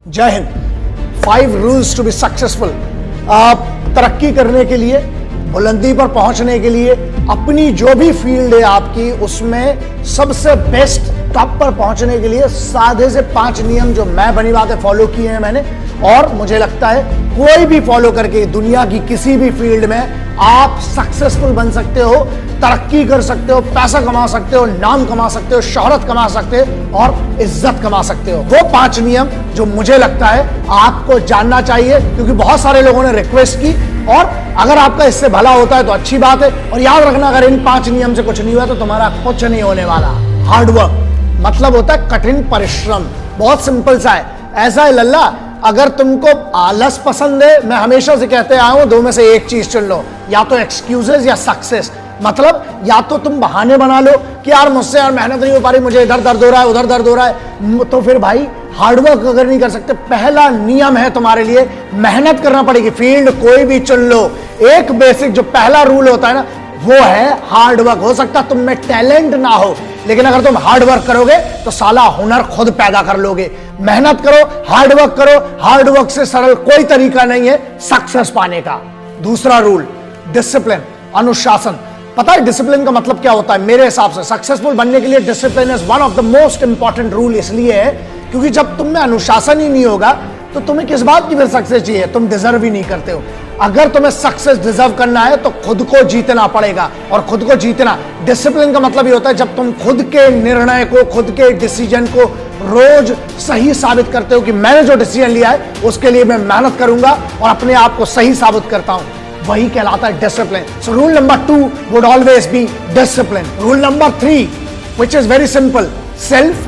जय हिंद। 5 rules to be successful. आप तरक्की करने के लिए, बुलंदी पर पहुंचने के लिए, अपनी जो भी फील्ड है आपकी उसमें सबसे बेस्ट टॉप पर पहुंचने के लिए साधे से 5 नियम जो मैं बनी बातें फॉलो किए हैं मैंने, और मुझे लगता है कोई भी फॉलो करके दुनिया की किसी भी फील्ड में आप सक्सेसफुल बन सकते हो, तरक्की कर सकते हो, पैसा कमा सकते हो, नाम कमा सकते हो, शोहरत कमा सकते हो और इज्जत कमा सकते हो। वो 5 नियम जो मुझे लगता है आपको जानना चाहिए, क्योंकि बहुत सारे लोगों ने रिक्वेस्ट की, और अगर आपका इससे भला होता है तो अच्छी बात है। और याद रखना, अगर इन 5 नियम से कुछ नहीं हुआ तो तुम्हारा कुछ नहीं होने वाला। हार्डवर्क मतलब होता है कठिन परिश्रम। बहुत सिंपल सा है, ऐसा है लल्ला, अगर तुमको आलस पसंद है, मैं हमेशा से कहते आया हूं, 2 में से एक चीज चुन लो, या तो एक्सक्यूजेस या सक्सेस। मतलब या तो तुम बहाने बना लो कि यार मुझसे यार मेहनत नहीं हो पा रही, मुझे इधर दर्द हो रहा है, उधर दर्द हो रहा है, तो फिर भाई हार्डवर्क अगर नहीं कर सकते, पहला नियम है तुम्हारे लिए मेहनत करना पड़ेगी। फील्ड कोई भी चुन लो, एक बेसिक जो पहला रूल होता है ना, वो है हार्डवर्क। हो सकता है तुम में टैलेंट ना हो, लेकिन अगर तुम हार्डवर्क करोगे तो साला हुनर खुद पैदा कर लोगे। मेहनत करो, हार्डवर्क करो, हार्डवर्क से सरल कोई तरीका नहीं है सक्सेस पाने का। दूसरा रूल, डिसिप्लिन, अनुशासन। पता है डिसिप्लिन का मतलब क्या होता है? मेरे हिसाब से सक्सेसफुल बनने के लिए discipline is one of the most important rule. इसलिए है क्योंकि जब तुम में अनुशासन ही नहीं होगा तो तुम्हें किस बात की फिर सक्सेस चाहिए? तुम डिजर्व ही नहीं करते हो। अगर तुम्हें सक्सेस डिजर्व करना है तो खुद को जीतना पड़ेगा, और खुद को जीतना, डिसिप्लिन का मतलब ये होता है जब तुम खुद के निर्णय को, खुद के डिसीजन को रोज सही साबित करते हो कि मैंने जो डिसीजन लिया है उसके लिए मैं मेहनत करूंगा और अपने आप को सही साबित करता हूं, वही कहलाता है discipline. So rule number 2 would always be discipline. Rule number 3 which is very simple, self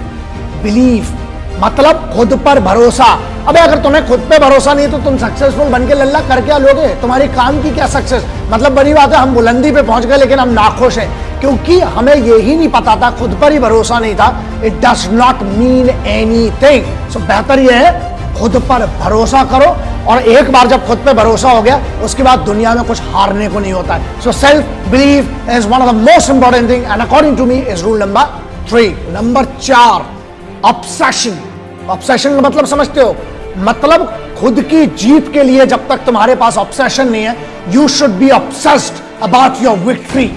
believe, मतलब खुद पर भरोसा। अबे अगर तुम्हें खुद पे भरोसा नहीं है तो तुम सक्सेसफुल बन के लल्ला कर क्या लोगे? तुम्हारी काम की क्या सक्सेस? मतलब बड़ी बात है, हम बुलंदी पे पहुंच गए लेकिन हम नाखुश हैं क्योंकि हमें यही नहीं पता था, खुद पर ही भरोसा नहीं था। It does not mean anything. So बेहतर यह है खुद पर भरोसा करो, और एक बार जब खुद पे भरोसा हो गया उसके बाद दुनिया में कुछ हारने को नहीं होता है। So self believe is one of the most important thing and according to me is rule number 3। Number 4, obsession. Obsession का मतलब समझते हो? मतलब खुद की जीत के लिए जब तक तुम्हारे पास ऑब्सेशन नहीं है, you should be obsessed about your victory.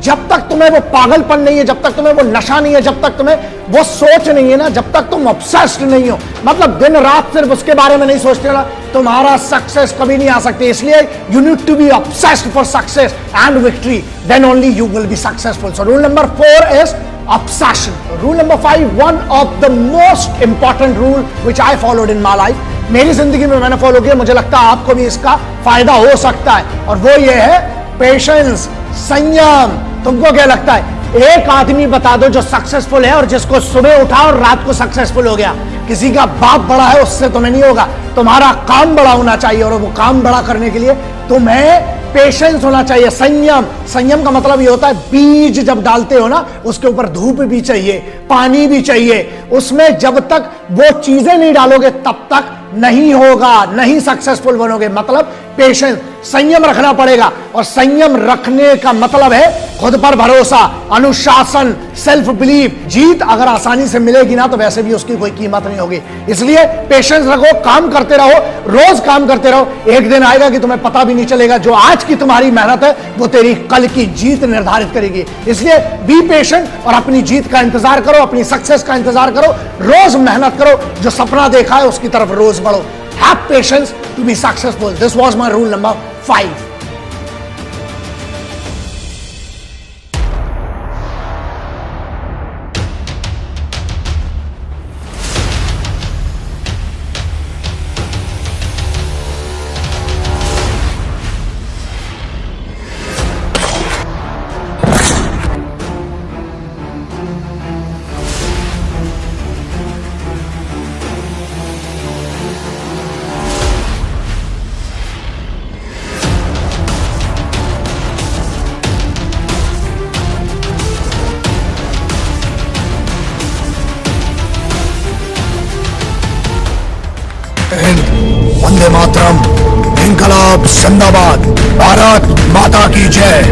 जब तक तुम्हें वो पागलपन नहीं है, जब तक तुम्हें वो नशा नहीं है, जब तक तुम्हें वो सोच नहीं है ना, जब तक तुम ऑब्सेस्ड नहीं हो, मतलब दिन रात सिर्फ उसके बारे में नहीं सोचते ना, तुम्हारा सक्सेस कभी नहीं आ सकती। इसलिए you need to be obsessed for success and victory, then only you will be successful. So rule number 4 is obsession. Rule number 5, one of the most important rule which I followed in my life. मेरी जिंदगी में मैंने follow किया, मुझे लगता है आपको भी इसका फायदा हो सकता है, और वो ये है पेशेंस, संयम। तुमको क्या लगता है? एक आदमी बता दो जो सक्सेसफुल है और जिसको सुबह उठा और रात को सक्सेसफुल हो गया। किसी का बाप बड़ा है उससे तुम्हें नहीं होगा, तुम्हारा काम बड़ा होना चाहिए, और वो काम बड़ा करने के लिए तुम्हें पेशेंस होना चाहिए, संयम। संयम का मतलब ये होता है बीज जब डालते हो ना, उसके ऊपर धूप भी चाहिए, पानी भी चाहिए, उसमें जब तक वो चीजें नहीं डालोगे तब तक नहीं होगा, नहीं सक्सेसफुल बनोगे। मतलब पेशेंस, संयम रखना पड़ेगा, और संयम रखने का मतलब है खुद पर भरोसा, अनुशासन, सेल्फ बिलीव। जीत अगर आसानी से मिलेगी ना तो वैसे भी उसकी कोई कीमत नहीं होगी। इसलिए पेशेंस रखो, काम करते रहो, रोज काम करते रहो। एक दिन आएगा कि तुम्हें पता भी नहीं चलेगा, जो आज की तुम्हारी मेहनत है वो तेरी कल की जीत निर्धारित करेगी। इसलिए बी पेशेंट और अपनी जीत का इंतजार करो, अपनी सक्सेस का इंतजार करो, रोज मेहनत करो, जो सपना देखा है उसकी तरफ रोज बढ़ो। Have patience to be successful. This was my rule number 5. Vande Mataram, इनकलाब जिंदाबाद, भारत माता की जय।